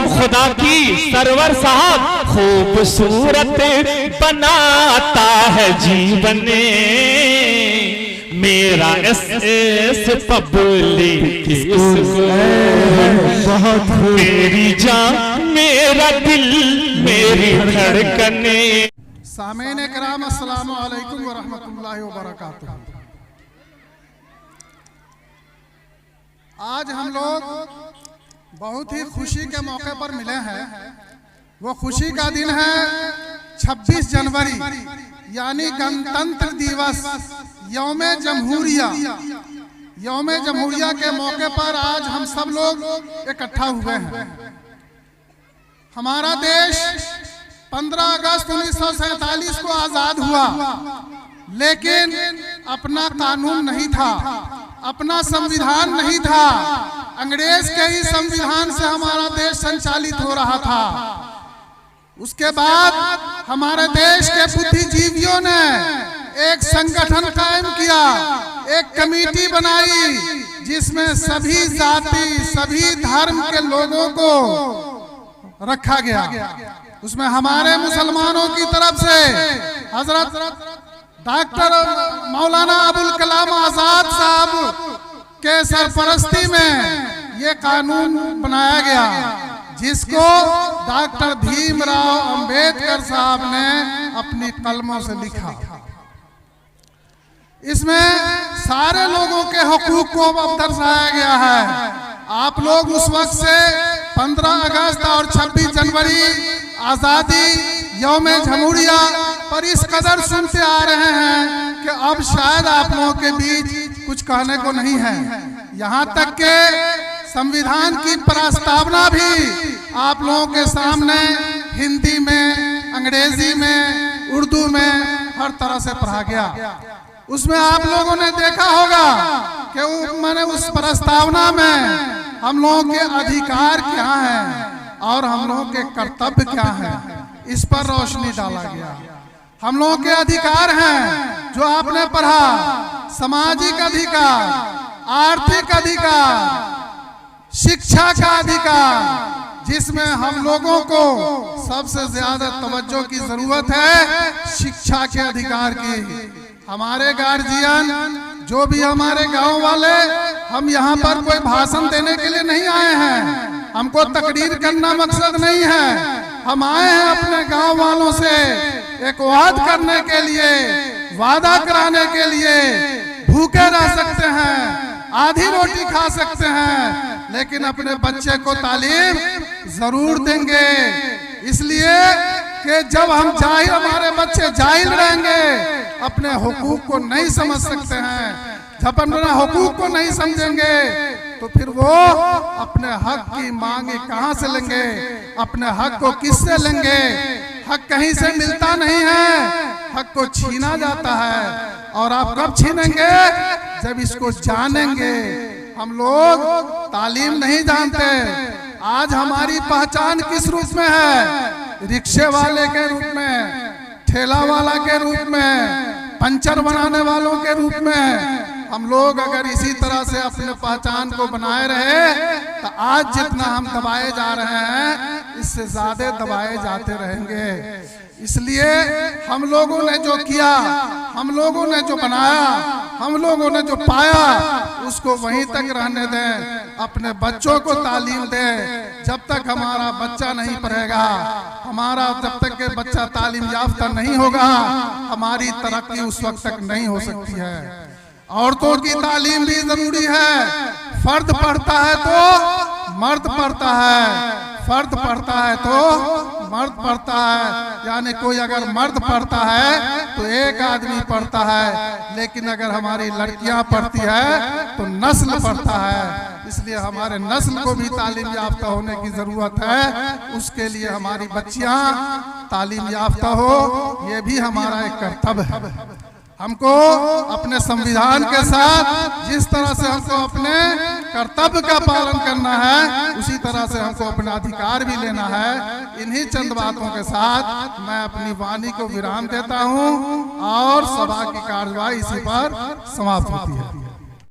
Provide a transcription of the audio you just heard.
कसम खुदा की सरवर साहब खूबसूरत बनाता है जीवन मेरा एस पब्लिक बहुत मेरी जान मेरा दिल मेरी धड़कने। सामीन किराम अस्सलामु अलैकुम व रहमतुल्लाहि व बरकातुहू। आज हम लोग बहुत ही खुशी के मौके पर मिले हैं। वो खुशी का दिन है 26 जनवरी यानी गणतंत्र दिवस यौमे जमहूरिया। यौमे जमहूरिया के मौके पर आज हम सब लोग इकट्ठा हुए हैं। हमारा देश 15 अगस्त 1947 को आजाद हुआ, लेकिन अपना कानून नहीं था, अपना संविधान नहीं था। अंग्रेज के ही संविधान से हमारा देश संचालित हो रहा था। उसके बाद हमारे देश के बुद्धिजीवियों ने एक संगठन कायम किया, एक कमेटी बनाई जिसमें सभी जाति सभी धर्म के लोगों को रखा गया। उसमें हमारे मुसलमानों की तरफ से हजरत डॉक्टर मौलाना अबुल कलाम आजाद साहब के सरपरस्ती में ये कानून बनाया गया, जिसको डॉक्टर भीमराव अंबेडकर साहब ने अपनी कलमों से लिखा। इसमें सारे लोगों के हुकूक को अब दर्शाया गया है। आप लोग उस वक्त से 15 अगस्त और 26 जनवरी आजादी यौमे जमहूरिया पर इस कदर सुनते आ रहे हैं कि अब शायद आप लोगों के बीच कुछ कहने को नहीं है। यहाँ तक के संविधान की प्रस्तावना भी आप लोगों के सामने हिंदी में, अंग्रेजी में, उर्दू में हर तरह से पढ़ा गया। उसमें आप लोगों ने देखा होगा कि मैंने उस प्रस्तावना में हम लोगों के अधिकार क्या हैं और हम लोगों के कर्तव्य क्या हैं, इस पर रोशनी डाला गया। हम लोगों के अधिकार हैं जो आपने पढ़ा, सामाजिक अधिकार, आर्थिक अधिकार, शिक्षा का अधिकार, जिसमें हम लोगों को सबसे ज्यादा तवज्जो की जरूरत है शिक्षा के अधिकार की। हमारे गार्जियन जो भी हमारे गांव वाले, हम यहाँ पर कोई भाषण देने के लिए नहीं आए हैं, हमको तकरीर करना मकसद नहीं है। हम आए हैं अपने गांव वालों से एक वाद करने के लिए, वादा कराने के लिए। भूखे रह सकते हैं, आधी रोटी खा सकते हैं, लेकिन अपने बच्चे को तालीम जरूर देंगे। इसलिए कि जब हम जाहिल, हमारे बच्चे जाहिल रहेंगे, अपने हुकूक को नहीं समझ सकते हैं, जब अपने हुकूक को नहीं समझेंगे तो फिर वो अपने हक की मांगे कहाँ से लेंगे, अपने हक को किससे लेंगे। हक कहीं से मिलता नहीं है, हक को छीना जाता है। और आप कब छीनेंगे? जब इसको जानेंगे। हम लोग तालीम नहीं जानते। आज हमारी पहचान किस रूप में है? रिक्शे वाले के रूप में, ठेला वाला के रूप में, पंचर बनाने वालों के रूप में। हम लोग अगर इसी तरह से अपने पहचान को बनाए रहे तो आज जितना हम दबाए जा रहे हैं, इससे ज्यादा दबाए जाते रहेंगे। इसलिए हम लोगों ने जो किया, हम लोगों ने जो बनाया, हम लोगों ने जो पाया, उसको वहीं तक रहने दें। अपने बच्चों को तालीम दें। जब तक हमारा बच्चा नहीं पढ़ेगा, हमारा जब तक के बच्चा तालीम याफ्ता नहीं होगा, हमारी तरक्की उस वक्त तक नहीं हो सकती है। औरतों की तालीम भी जरूरी है। फर्द पढ़ता है तो मर्द पढ़ता है, फर्द पढ़ता है तो मर्द पढ़ता है। यानी कोई अगर मर्द पढ़ता है तो एक आदमी पढ़ता है, लेकिन अगर हमारी लड़कियां पढ़ती है तो नस्ल पढ़ता है। इसलिए हमारे नस्ल को भी तालीम याफ्ता होने की जरूरत है। उसके लिए हमारी बच्चियां तालीम याफ्ता हो, ये भी हमारा एक कर्तव्य है। हमको अपने संविधान के साथ जिस तरह से हमको अपने कर्तव्य का पालन करना है, उसी तरह से हमको अपना अधिकार भी लेना है। इन्हीं चंद बातों के साथ मैं अपनी वाणी को विराम देता हूं और सभा की कार्यवाही इसी पर समाप्त होती है।